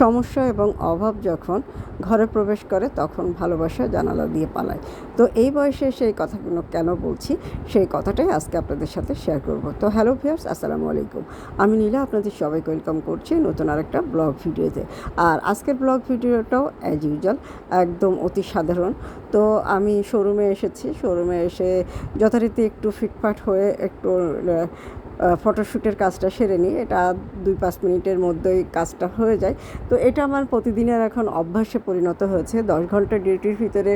সমস্যা এবং অভাব যখন ঘরে প্রবেশ করে তখন ভালোবাসা জানালা দিয়ে পালায়। তো এই বয়সে সেই কথাগুলো কেন বলছি সেই কথাটাই আজকে আপনাদের সাথে শেয়ার করব। তো হ্যালো ভিউয়ার্স, আসসালামু আলাইকুম। আমি নীলা আপনাদের সবাইকে ওয়েলকাম করছি নতুন আরেকটা ব্লগ ভিডিওতে। আর আজকের ব্লগ ভিডিওটাও অ্যাজ ইউজুয়াল একদম অতি সাধারণ। তো আমি শোরুমে এসেছি, শোরুমে এসে যথারীতি একটু ফিটফাট হয়ে একটু ফটোশ্যুটের কাজটা সেরে নিই। এটা 2-5 মিনিটের মধ্যেই কাজটা হয়ে যায়। তো এটা আমার প্রতিদিনের এখন অভ্যাসে পরিণত হয়েছে। 10 ঘন্টা ডিউটির ভিতরে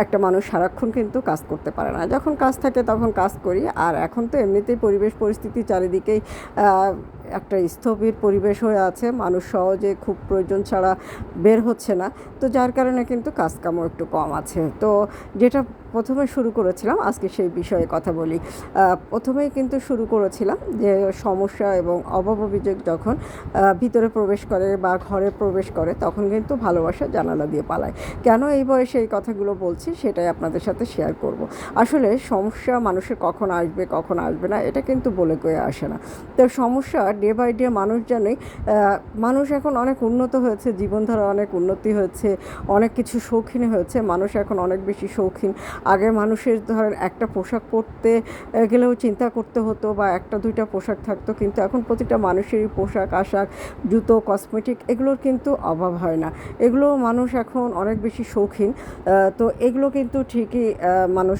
একটা মানুষ সারাক্ষণ কিন্তু কাজ করতে পারে না। যখন কাজ থাকে তখন কাজ করি। আর এখন তো এমনিতেই পরিবেশ পরিস্থিতি চারিদিকেই একটা স্থবির পরিবেশ হয়ে আছে। মানুষ সহজে খুব প্রয়োজন ছাড়া বের হচ্ছে না। তো যার কারণে কিন্তু কাজকামও একটু কম আছে। তো যেটা প্রথমে শুরু করেছিলাম, আজকে সেই বিষয়ে কথা বলি। প্রথমেই কিন্তু শুরু করেছিলাম যে সমস্যা এবং অভাব অভিযোগ যখন ভিতরে প্রবেশ করে বা ঘরে প্রবেশ করে তখন কিন্তু ভালোবাসা জানালা দিয়ে পালায়। কেন এই বয়সে এই কথাগুলো বলছি সেটাই আপনাদের সাথে শেয়ার করব। আসলে সমস্যা মানুষের কখন আসবে কখন আসবে না এটা কিন্তু বলে কয়ে আসে না। তো সমস্যা ডে বাই ডে মানুষ জানে। মানুষ এখন অনেক উন্নত হয়েছে, জীবনধারা অনেক উন্নতি হয়েছে, অনেক কিছু শৌখিন হয়েছে। মানুষ এখন অনেক বেশি শৌখিন। আগে মানুষের ধরেন একটা পোশাক পরতে গেলেও চিন্তা করতে হতো বা একটা দুইটা পোশাক থাকতো, কিন্তু এখন প্রতিটা মানুষেরই পোশাক আশাক জুতো কসমেটিক এগুলোর কিন্তু অভাব হয় না। এগুলো মানুষ এখন অনেক বেশি শৌখিন। তো এগুলো কিন্তু ঠিকই মানুষ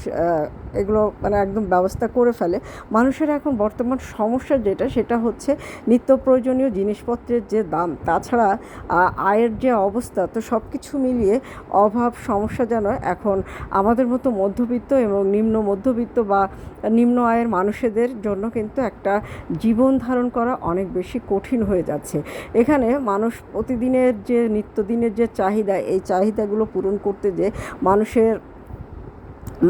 এগুলো মানে একদম ব্যবস্থা করে ফেলে। মানুষের এখন বর্তমান সমস্যা যেটা সেটা হচ্ছে নিত্য প্রয়োজনীয় জিনিসপত্রের যে দাম, তাছাড়া আয়ের যে অবস্থা, তো সব কিছু মিলিয়ে অভাব সমস্যা যেন এখন আমাদের মতো মধ্যবিত্ত এবং নিম্ন মধ্যবিত্ত বা নিম্ন আয়ের মানুষদের জন্য কিন্তু একটা জীবন ধারণ করা অনেক বেশি কঠিন হয়ে যাচ্ছে। এখানে মানুষ প্রতিদিনের যে নিত্যদিনের যে চাহিদা, এই চাহিদাগুলো পূরণ করতে যে মানুষের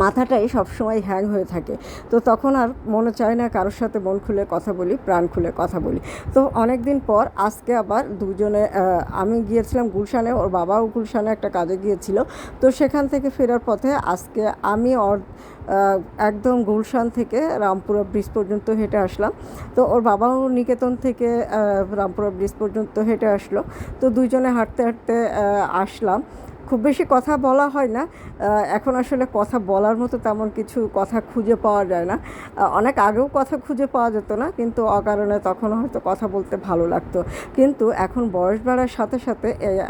মাথাটাই সবসময় হ্যাং হয়ে থাকে। তো তখন আর মনে চায় না কারোর সাথে মন খুলে কথা বলি, প্রাণ খুলে কথা বলি। তো অনেক দিন পর আজকে আবার দুজনে আমি গিয়েছিলাম গুলশানে, ওর বাবাও গুলশানে একটা কাজে গিয়েছিল। তো সেখান থেকে ফেরার পথে আজকে আমি একদম গুলশান থেকে রামপুরা ব্রিজ পর্যন্ত হেঁটে আসলাম। তো ওর বাবাও নিকেতন থেকে রামপুরা ব্রিজ পর্যন্ত হেঁটে আসলো। তো দুইজনে হাঁটতে হাঁটতে আসলাম। খুব বেশি কথা বলা হয় না এখন, আসলে কথা বলার মতো তেমন কিছু কথা খুঁজে পাওয়া যায় না। অনেক আগেও কথা খুঁজে পাওয়া যেত না, কিন্তু অকারণে তখন হয়তো কথা বলতে ভালো লাগতো। কিন্তু এখন বয়স বাড়ার সাথে সাথে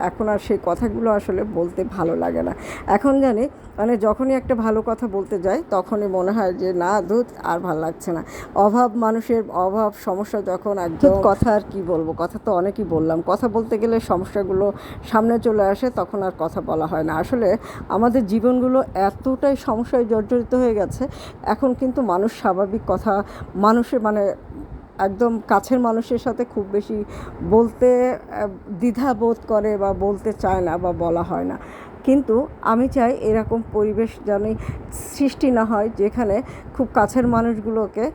এখন আর সেই কথাগুলো আসলে বলতে ভালো লাগে না। এখন জানি মানে যখনই একটা ভালো কথা বলতে যাই তখনই মনে হয় যে না দুধ আর ভালো লাগছে না। অভাব, মানুষের অভাব সমস্যা যখন একদম কথা আর কি বলবো, কথা তো অনেকই বললাম। কথা বলতে গেলে সমস্যাগুলো সামনে চলে আসে, তখন আর কথা বলা হয় না। আসলে আমাদের জীবনগুলো এতটাই সমস্যায় জর্জরিত হয়ে গেছে, এখন কিন্তু মানুষ স্বাভাবিক কথা মানুষের মানে একদম কাছের মানুষের সাথে খুব বেশি বলতে দ্বিধা বোধ করে বা বলতে চায় না বা বলা হয় না। কিন্তু আমি চাই এরকম পরিবেশ যেন সৃষ্টি না হয় যেখানে খুব কাছের মানুষগুলোকে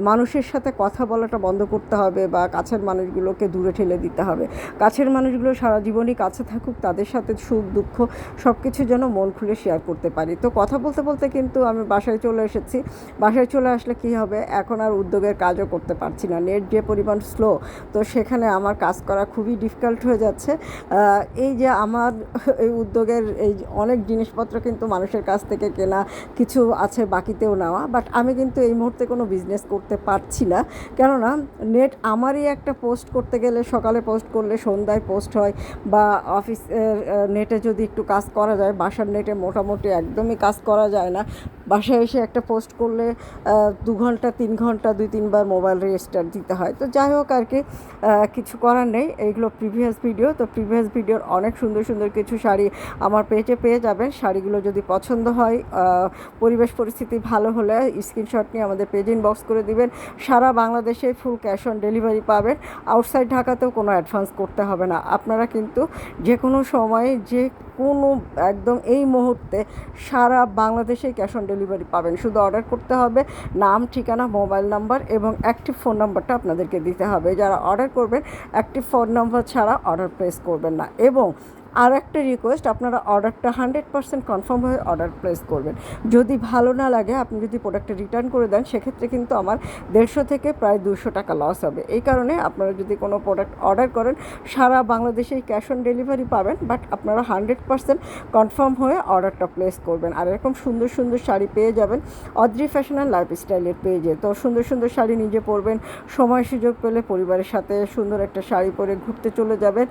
মানুষের সাথে কথা বলাটা বন্ধ করতে হবে বা কাছের মানুষগুলোকে দূরে ঠেলে দিতে হবে। কাছের মানুষগুলো সারা জীবনই কাছে থাকুক, তাদের সাথে সুখ দুঃখ সব কিছু যেন মন খুলে শেয়ার করতে পারি। তো কথা বলতে বলতে কিন্তু আমি বাসায় চলে এসেছি। বাসায় চলে আসলে কী হবে, এখন আর উদ্যোগের কাজও করতে পারছি না। নেট যে পরিমাণ স্লো, তো সেখানে আমার কাজ করা খুবই ডিফিকাল্ট হয়ে যাচ্ছে। এই যে আমার এই উদ্যোগের এই অনেক জিনিসপত্র কিন্তু মানুষের কাছ থেকে কেনা, কিছু আছে বাকিতেও নেওয়া, বাট আমি কিন্তু এই মুহূর্তে কোনো বিজনেস করতে পারছি না। কেননা নেট আমারই একটা পোস্ট করতে গেলে সকালে পোস্ট করলে সন্ধ্যায় পোস্ট হয়, বা অফিসের নেটে যদি একটু কাজ করা যায়, বাসার নেটে মোটামুটি একদমই কাজ করা যায় না। বাসায় এসে একটা পোস্ট করলে 2 ঘন্টা 3 ঘন্টা 2-3 বার মোবাইল রেজিস্টার দিতে হয়। তো যাই হোক আর কি, কিছু করার নেই। এইগুলো প্রিভিয়াস ভিডিও। তো প্রিভিয়াস ভিডিওর অনেক সুন্দর সুন্দর কিছু শাড়ি আমার পেজে পেয়ে যাবেন। শাড়িগুলো যদি পছন্দ হয়, পরিবেশ পরিস্থিতি ভালো হলে স্ক্রিনশট নিয়ে আমাদের পেজ ইনবক্স করে দিবেন। সারা বাংলাদেশে ফুল ক্যাশ অন ডেলিভারি পাবেন। আউটসাইড ঢাকাতেও কোনো অ্যাডভান্স করতে হবে না। আপনারা কিন্তু যে কোনো সময়ে যে কোনো একদম এই মুহূর্তে সারা বাংলাদেশেই ক্যাশ অন ডেলিভারি পাবেন। শুধু অর্ডার করতে হবে, নাম, ঠিকানা, মোবাইল নাম্বার এবং অ্যাক্টিভ ফোন নাম্বারটা আপনাদেরকে দিতে হবে। যারা অর্ডার করবেন অ্যাক্টিভ ফোন নাম্বার ছাড়া অর্ডার প্লেস করবেন না। এবং আর একটা রিকোয়েস্ট, আপনারা অর্ডারটা 100% কনফার্ম হয়ে অর্ডার প্লেস করবেন। যদি ভালো না লাগে, আপনি যদি প্রোডাক্টটা রিটার্ন করে দেন, সেক্ষেত্রে কিন্তু আমার 150 থেকে প্রায় 200 টাকা লস হবে। এই কারণে আপনারা যদি কোনো প্রোডাক্ট অর্ডার করেন, সারা বাংলাদেশেই ক্যাশ অন ডেলিভারি পাবেন, বাট আপনারা 100% কনফার্ম হয়ে অর্ডারটা প্লেস করবেন। আর এরকম সুন্দর সুন্দর শাড়ি পেয়ে যাবেন অদ্রি ফ্যাশন অ্যান্ড লাইফস্টাইলের পেজে। তো সুন্দর সুন্দর শাড়ি নিজে পরবেন, সময় সুযোগ পেলে পরিবারের সাথে সুন্দর একটা শাড়ি পরে ঘুরতে চলে যাবেন।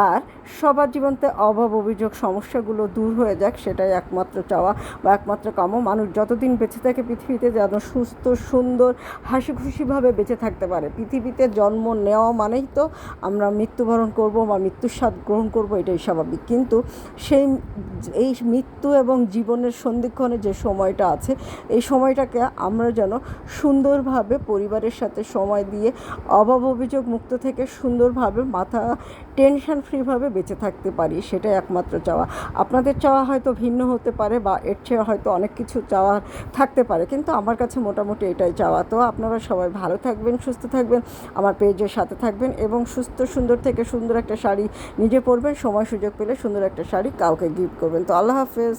আর সবার জীবনতে অভাব অভিযোগ সমস্যাগুলো দূর হয়ে যাক, সেটাই একমাত্র চাওয়া বা একমাত্র কাম্য। মানুষ যতদিন বেঁচে থাকে পৃথিবীতে যেন সুস্থ সুন্দর হাসি খুশিভাবে বেঁচে থাকতে পারে। পৃথিবীতে জন্ম নেওয়া মানেই তো আমরা মৃত্যুবরণ করব বা মৃত্যুর স্বাদ গ্রহণ করব, এটাই স্বাভাবিক। কিন্তু এই মৃত্যু এবং জীবনের সন্ধিক্ষণে যে সময়টা আছে, এই সময়টাকে আমরা যেন সুন্দরভাবে পরিবারের সাথে সময় দিয়ে অভাব অভিযোগ মুক্ত থেকে সুন্দরভাবে মাথা টেনশন ফ্রিভাবে বেঁচে থাকতে পারি, সেটাই একমাত্র চাওয়া। আপনাদের চাওয়া হয়তো ভিন্ন হতে পারে বা এর চেয়ে হয়তো অনেক কিছু চাওয়া থাকতে পারে, কিন্তু আমার কাছে মোটামুটি এটাই চাওয়া। তো আপনারা সবাই ভালো থাকবেন, সুস্থ থাকবেন, আমার পেজের সাথে থাকবেন এবং সুস্থ সুন্দর থেকে সুন্দর একটা শাড়ি নিজে পরবেন, সময় সুযোগ পেলে সুন্দর একটা শাড়ি কাউকে গিফট করবেন। তো আল্লাহ হাফেজ।